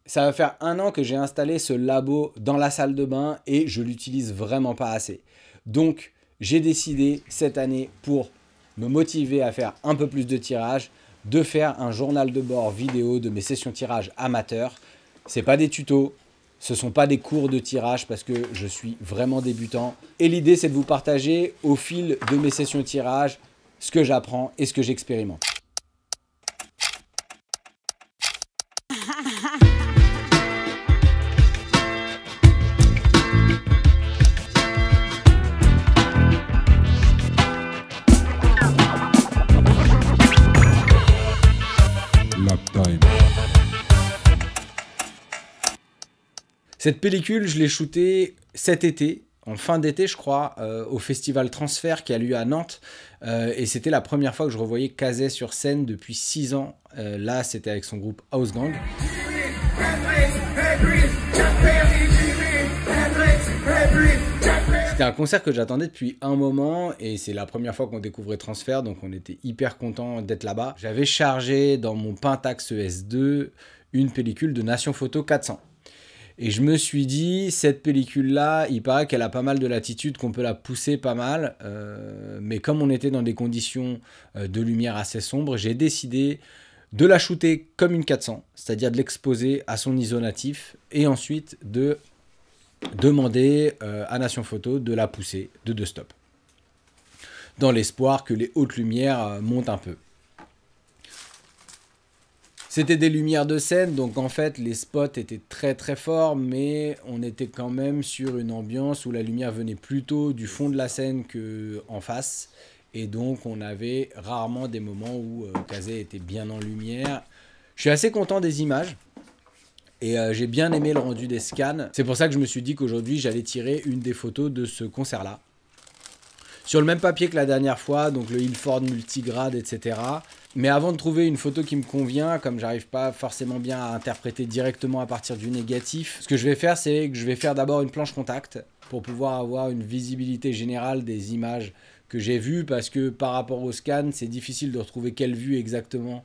Ça va faire 1 an que j'ai installé ce labo dans la salle de bain et je l'utilise vraiment pas assez. Donc, j'ai décidé cette année, pour me motiver à faire un peu plus de tirage, de faire un journal de bord vidéo de mes sessions tirage amateurs. C'est pas des tutos, ce sont pas des cours de tirage parce que je suis vraiment débutant. Et l'idée, c'est de vous partager au fil de mes sessions tirage ce que j'apprends et ce que j'expérimente. Cette pellicule, je l'ai shootée cet été, en fin d'été je crois, au festival Transfert qui a lieu à Nantes. Et c'était la première fois que je revoyais Kazé sur scène depuis 6 ans. Là, c'était avec son groupe House Gang. C'était un concert que j'attendais depuis un moment et c'est la première fois qu'on découvrait Transfert, donc on était hyper contents d'être là-bas. J'avais chargé dans mon Pentax ES2 une pellicule de Nation Photo 400. Et je me suis dit, cette pellicule-là, il paraît qu'elle a pas mal de latitude, qu'on peut la pousser pas mal. Mais comme on était dans des conditions de lumière assez sombres, j'ai décidé de la shooter comme une 400, c'est-à-dire de l'exposer à son ISO natif et ensuite de demander à Nation Photo de la pousser de 2 stops. Dans l'espoir que les hautes lumières montent un peu. C'était des lumières de scène, donc en fait les spots étaient très très forts, mais on était quand même sur une ambiance où la lumière venait plutôt du fond de la scène qu'en face. Et donc on avait rarement des moments où Kazé était bien en lumière. Je suis assez content des images. Et j'ai bien aimé le rendu des scans. C'est pour ça que je me suis dit qu'aujourd'hui j'allais tirer une des photos de ce concert-là. Sur le même papier que la dernière fois, donc le Ilford multigrade, etc. Mais avant de trouver une photo qui me convient, comme j'arrive pas forcément bien à interpréter directement à partir du négatif, ce que je vais faire, c'est que je vais faire d'abord une planche contact pour pouvoir avoir une visibilité générale des images que j'ai vues, parce que par rapport au scan, c'est difficile de retrouver quelle vue exactement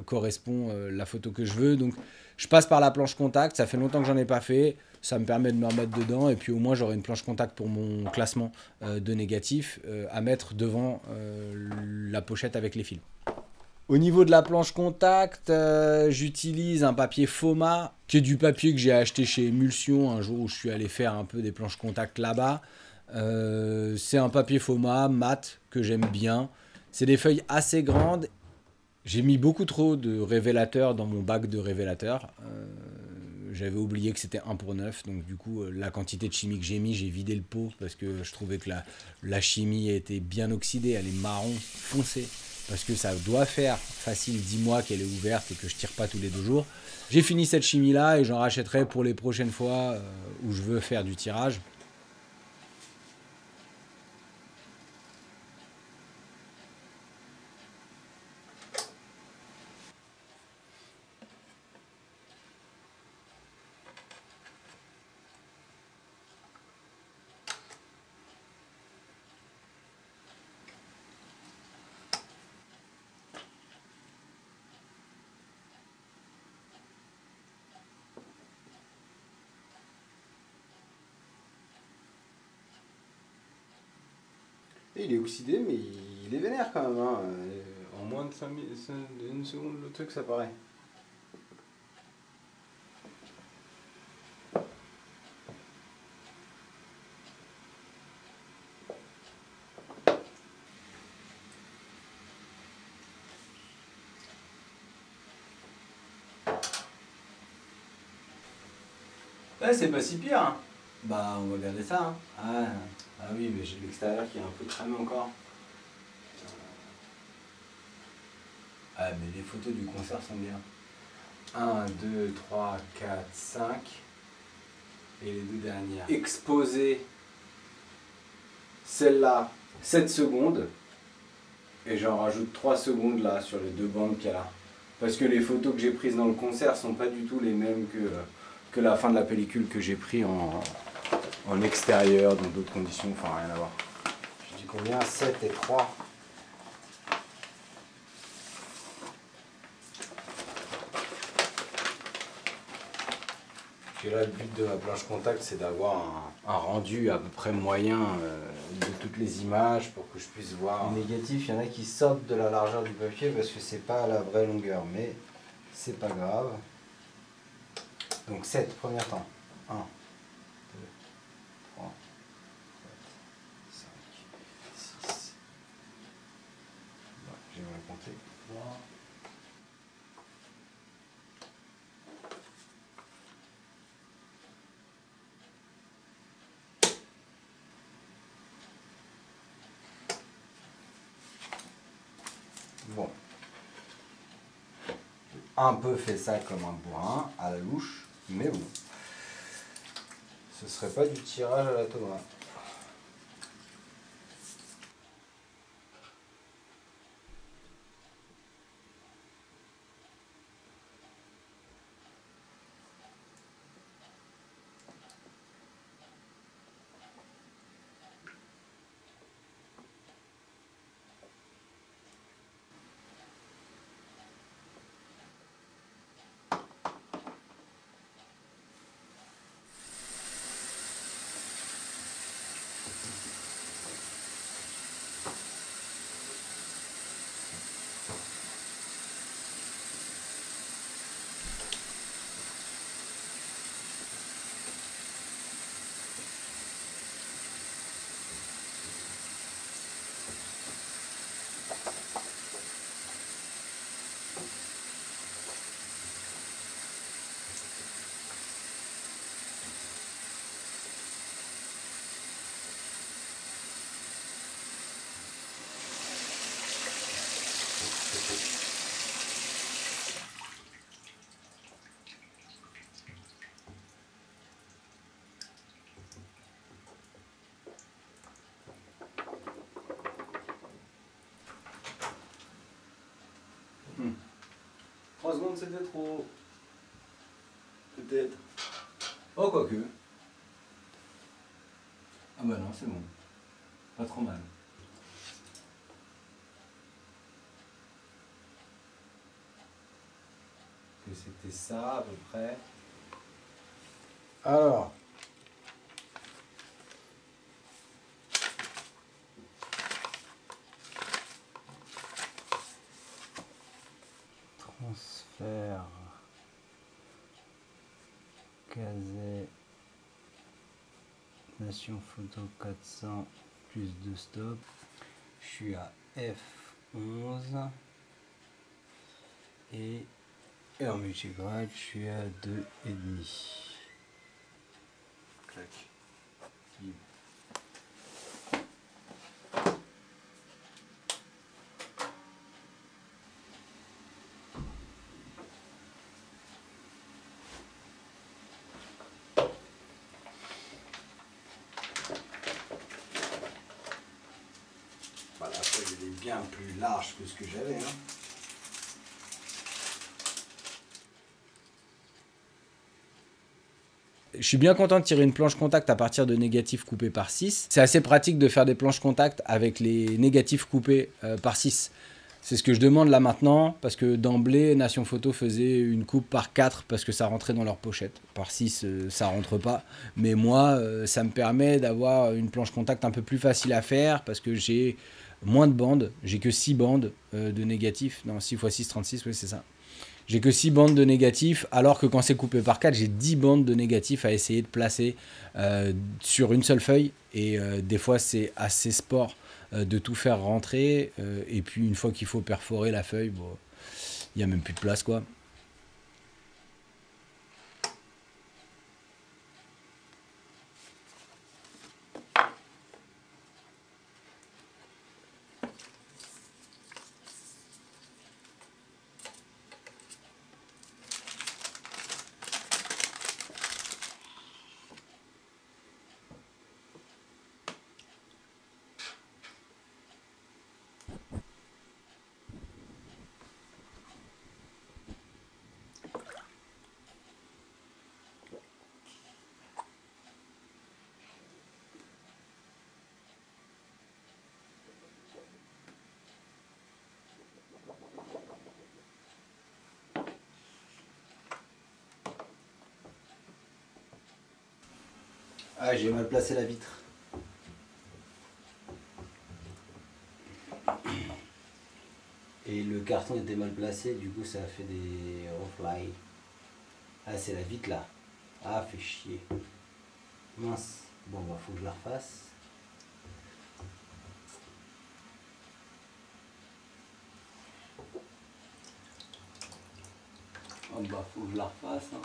correspond la photo que je veux. Donc je passe par la planche contact, ça fait longtemps que j'en ai pas fait, ça me permet de me remettre dedans et puis au moins j'aurai une planche contact pour mon classement de négatif à mettre devant la pochette avec les films. Au niveau de la planche contact, j'utilise un papier Foma, qui est du papier que j'ai acheté chez Emulsion un jour où je suis allé faire un peu des planches contact là-bas. C'est un papier Foma mat que j'aime bien. C'est des feuilles assez grandes. J'ai mis beaucoup trop de révélateurs dans mon bac de révélateurs. J'avais oublié que c'était 1 pour 9. Donc du coup, la quantité de chimie que j'ai mis, j'ai vidé le pot parce que je trouvais que la chimie était bien oxydée. Elle est marron foncé. Parce que ça doit faire facile 10 mois qu'elle est ouverte et que je tire pas tous les 2 jours. J'ai fini cette chimie-là et j'en rachèterai pour les prochaines fois où je veux faire du tirage. Et il est oxydé, mais il est vénère quand même. Hein. En moins de 1 seconde, le truc, ça paraît. Ouais, c'est pas si pire. Hein. Bah, on va regarder ça. Hein. Ah oui, mais j'ai l'extérieur qui est un peu cramé encore. Ah, mais les photos du concert sont bien. 1, 2, 3, 4, 5. Et les 2 dernières. Exposer celle-là 7 secondes. Et j'en rajoute 3 secondes là sur les 2 bandes qu'il y a là. Parce que les photos que j'ai prises dans le concert sont pas du tout les mêmes que la fin de la pellicule que j'ai pris en extérieur, dans d'autres conditions, enfin rien à voir. Je dis combien? 7 et 3. que là, le but de ma planche contact, c'est d'avoir un rendu à peu près moyen de toutes les images pour que je puisse voir. Les négatifs, il y en a qui sortent de la largeur du papier parce que c'est pas à la vraie longueur, mais c'est pas grave. Donc 7, premier temps. 1, 2, 3, 4, 5, 6. J'ai mal compté. 3. Bon. Un peu fait ça comme un bourrin, à la louche, mais bon. Ce serait pas du tirage à la tomate. Secondes c'était trop. Peut-être. Oh, quoique. Ah bah non, c'est bon. Pas trop mal. Que c'était ça à peu près. Alors. Transfert. Casé. Nation photo 400 plus de stop. Je suis à F11 et en multigrade je suis à 2,5. Clac. Voilà, après il est bien plus large que ce que j'avais. Je suis bien content de tirer une planche contact à partir de négatifs coupés par 6. C'est assez pratique de faire des planches contact avec les négatifs coupés par 6. C'est ce que je demande là maintenant, parce que d'emblée, Nation Photo faisait une coupe par 4 parce que ça rentrait dans leur pochette. Par 6, ça rentre pas. Mais moi, ça me permet d'avoir une planche contact un peu plus facile à faire parce que j'ai moins de bandes. J'ai que 6 bandes de négatifs. Non, 6 x 6, 36, oui, c'est ça. J'ai que 6 bandes de négatifs, alors que quand c'est coupé par 4, j'ai 10 bandes de négatifs à essayer de placer sur une seule feuille. Et des fois, c'est assez sport de tout faire rentrer. Et puis, une fois qu'il faut perforer la feuille, bon, il n'y a même plus de place, quoi. Ah, j'ai mal placé la vitre. Et le carton était mal placé, du coup ça a fait des refly. Ah, c'est la vitre là. Ah, fait chier. Mince. Bon, bah faut que je la refasse. Oh bah faut que je la refasse. Hein.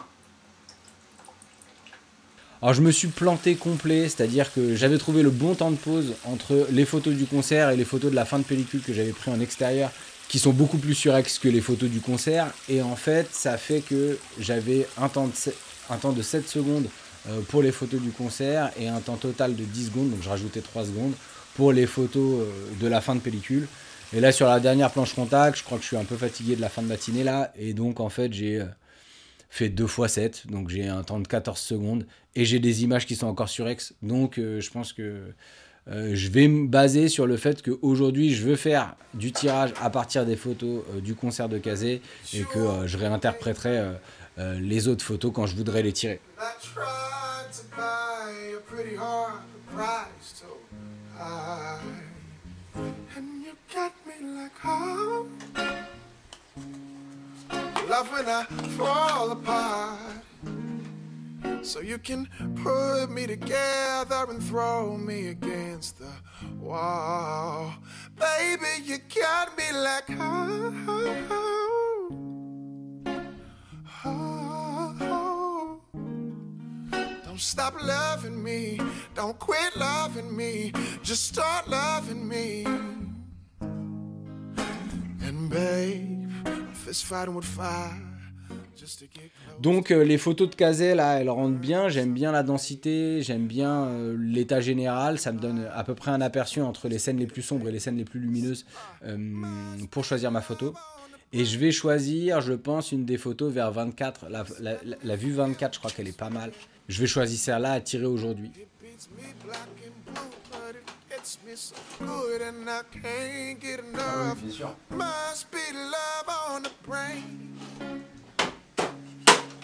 Alors je me suis planté complet, c'est-à-dire que j'avais trouvé le bon temps de pause entre les photos du concert et les photos de la fin de pellicule que j'avais pris en extérieur, qui sont beaucoup plus surex que les photos du concert. Et en fait, ça fait que j'avais un temps de 7 secondes pour les photos du concert et un temps total de 10 secondes, donc je rajoutais 3 secondes pour les photos de la fin de pellicule. Et là, sur la dernière planche contact, je crois que je suis un peu fatigué de la fin de matinée là, et donc en fait, j'ai fait 2 x 7, donc j'ai un temps de 14 secondes, et j'ai des images qui sont encore surex, donc je pense que je vais me baser sur le fait qu'aujourd'hui je veux faire du tirage à partir des photos du concert de Kazé, et que je réinterpréterai les autres photos quand je voudrais les tirer. Love when I fall apart, so you can put me together and throw me against the wall. Baby, you got me like oh. Don't stop loving me, don't quit loving me, just start loving me. And babe, donc les photos de Kazé là, elles rendent bien, j'aime bien la densité, j'aime bien l'état général, ça me donne à peu près un aperçu entre les scènes les plus sombres et les scènes les plus lumineuses pour choisir ma photo. Et je vais choisir, je pense, une des photos vers 24, la vue 24, je crois qu'elle est pas mal. Je vais choisir celle-là à tirer aujourd'hui. Me so good and I can't get enough. Oui, bien sûr. Must be love on the brain,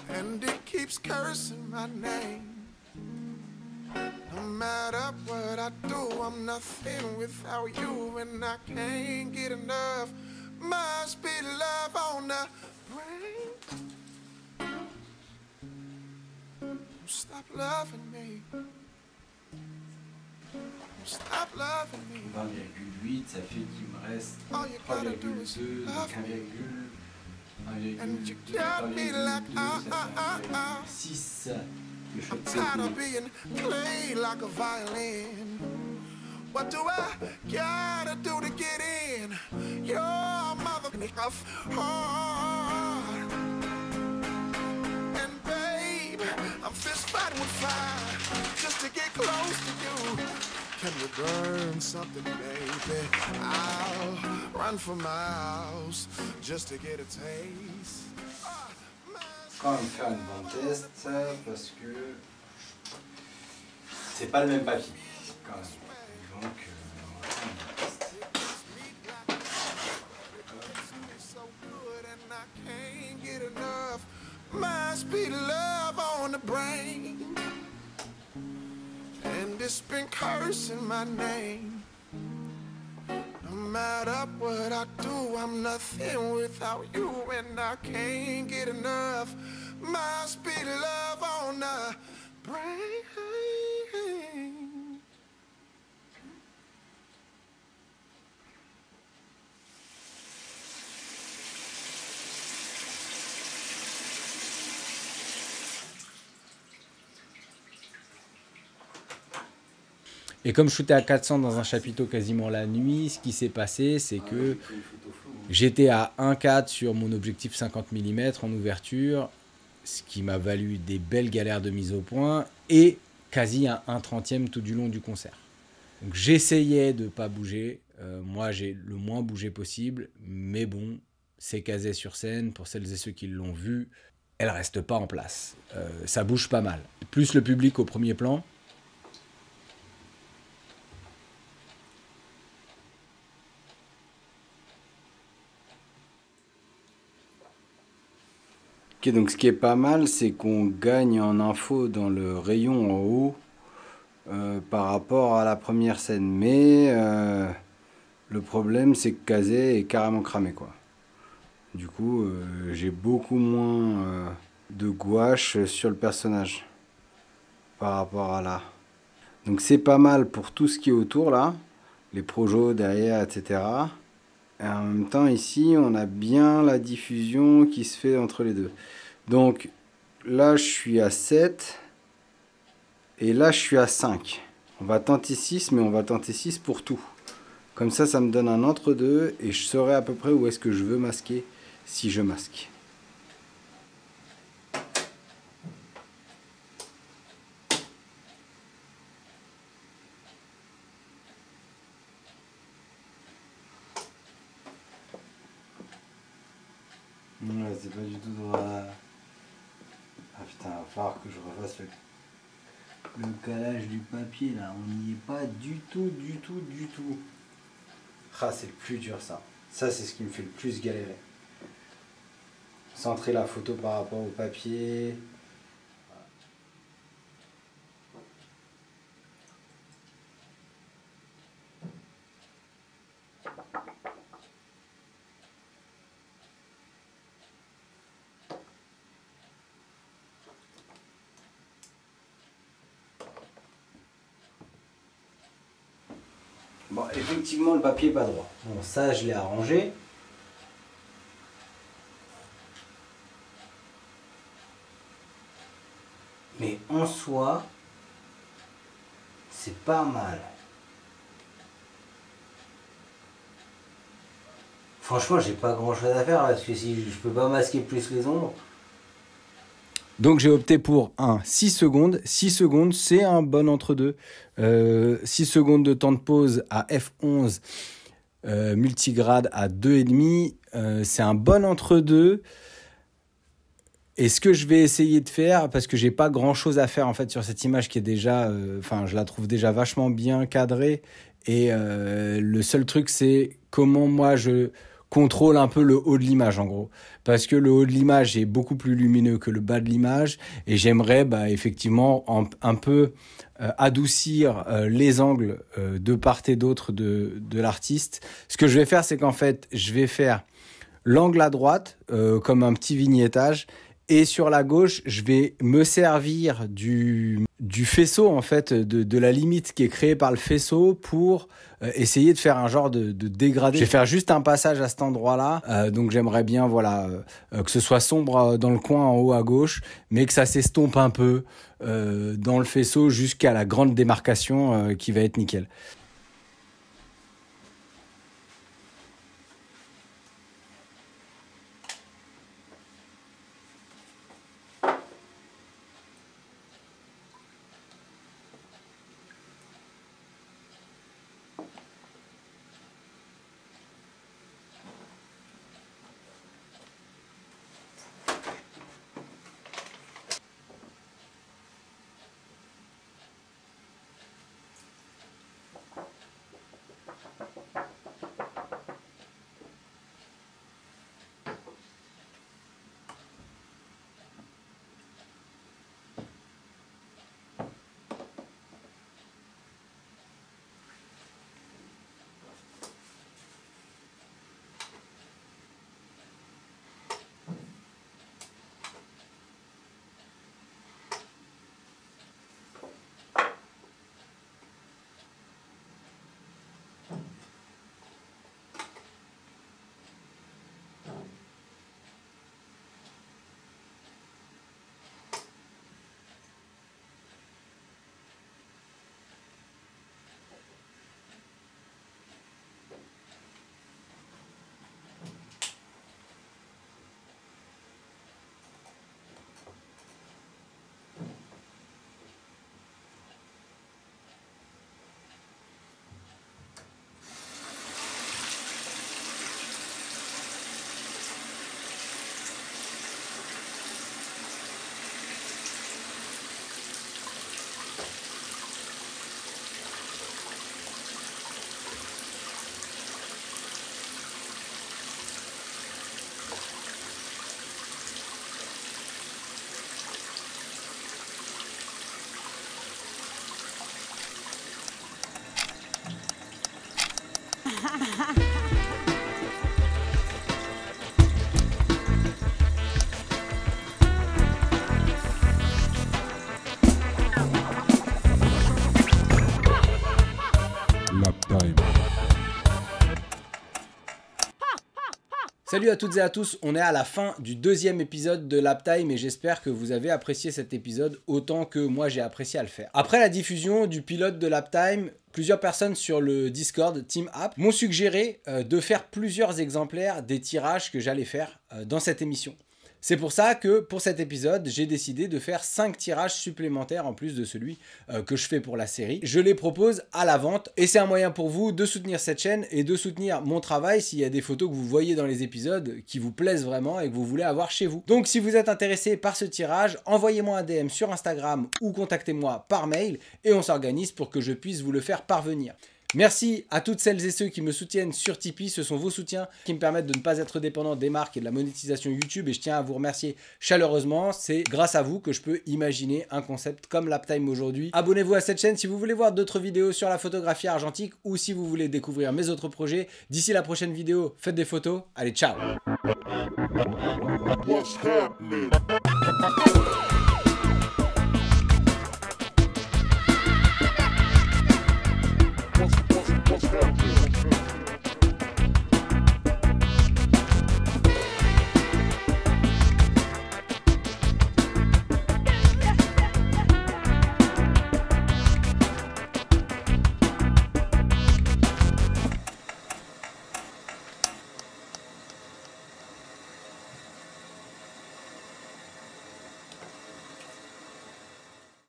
and it keeps cursing my name. No matter what I do, I'm nothing without you, and I can't get enough. Must be love on the brain. Stop loving me. Stop loving me. 20,8, ça fait qu'il me reste 3,2, donc 1,6 que je fais What do I gotta do to get in your mother heart? And babe, I'm fist fighting with fire just to get close to you. Can you burn something, baby? I'll run for miles just to get a taste. Quand même faire une bonne test parce que c'est pas le même papier quand même. Donc on va faire une test. Must be love on the brain, and it's been cursing my name. No matter what I do, I'm nothing without you, and I can't get enough. Must be love on the brain. Et comme je shootais à 400 dans un chapiteau quasiment la nuit, ce qui s'est passé, c'est que j'étais à 1,4 sur mon objectif 50 mm en ouverture, ce qui m'a valu des belles galères de mise au point, et quasi à 1/30e tout du long du concert. Donc j'essayais de ne pas bouger, moi j'ai le moins bougé possible, mais bon, c'est Kazé sur scène, pour celles et ceux qui l'ont vu, elle reste pas en place. Ça bouge pas mal. Plus le public au premier plan. Ok, donc ce qui est pas mal, c'est qu'on gagne en info dans le rayon en haut par rapport à la première scène. Mais le problème, c'est que Kazé est carrément cramé, quoi. Du coup, j'ai beaucoup moins de gouache sur le personnage par rapport à là. Donc c'est pas mal pour tout ce qui est autour là, les projos derrière, etc. Et en même temps ici, on a bien la diffusion qui se fait entre les deux. Donc là, je suis à 7 et là, je suis à 5. On va tenter 6, mais on va tenter 6 pour tout. Comme ça me donne un entre-deux et je saurai à peu près où est-ce que je veux masquer si je masque. Ouais, c'est pas du tout droit. Ah putain, il va falloir que je refasse le calage du papier là. On n'y est pas du tout, du tout, du tout. Ah, c'est le plus dur ça. Ça, c'est ce qui me fait le plus galérer. Centrer la photo par rapport au papier. Bon, effectivement, le papier n'est pas droit. Bon, ça, je l'ai arrangé. Mais en soi, c'est pas mal. Franchement, j'ai pas grand chose à faire là, parce que si je peux pas masquer plus les ombres. Donc j'ai opté pour un 6 secondes. 6 secondes, c'est un bon entre-deux. 6 secondes de temps de pause à F11, multigrade à 2,5. C'est un bon entre-deux. Et ce que je vais essayer de faire, parce que j'ai pas grand chose à faire en fait sur cette image qui est déjà, je la trouve déjà vachement bien cadrée. Et le seul truc, c'est comment moi je contrôle un peu le haut de l'image en gros. Parce que le haut de l'image est beaucoup plus lumineux que le bas de l'image. Et j'aimerais effectivement un peu adoucir les angles de part et d'autre de l'artiste. Ce que je vais faire, c'est qu'en fait, je vais faire l'angle à droite comme un petit vignettage. Et sur la gauche, je vais me servir du faisceau, en fait, de la limite qui est créée par le faisceau pour essayer de faire un genre de dégradé. Je vais faire juste un passage à cet endroit-là. Donc j'aimerais bien que ce soit sombre dans le coin en haut à gauche, mais que ça s'estompe un peu dans le faisceau jusqu'à la grande démarcation qui va être nickel. Salut à toutes et à tous, on est à la fin du deuxième épisode de l'Uptime et j'espère que vous avez apprécié cet épisode autant que moi j'ai apprécié à le faire. Après la diffusion du pilote de l'Uptime, plusieurs personnes sur le Discord Team App m'ont suggéré de faire plusieurs exemplaires des tirages que j'allais faire dans cette émission. C'est pour ça que pour cet épisode, j'ai décidé de faire 5 tirages supplémentaires en plus de celui que je fais pour la série. Je les propose à la vente et c'est un moyen pour vous de soutenir cette chaîne et de soutenir mon travail s'il y a des photos que vous voyez dans les épisodes qui vous plaisent vraiment et que vous voulez avoir chez vous. Donc si vous êtes intéressé par ce tirage, envoyez-moi un DM sur Instagram ou contactez-moi par mail et on s'organise pour que je puisse vous le faire parvenir. Merci à toutes celles et ceux qui me soutiennent sur Tipeee, ce sont vos soutiens qui me permettent de ne pas être dépendant des marques et de la monétisation YouTube et je tiens à vous remercier chaleureusement, c'est grâce à vous que je peux imaginer un concept comme l'Uptime aujourd'hui. Abonnez-vous à cette chaîne si vous voulez voir d'autres vidéos sur la photographie argentique ou si vous voulez découvrir mes autres projets. D'ici la prochaine vidéo, faites des photos, allez ciao. What's happening?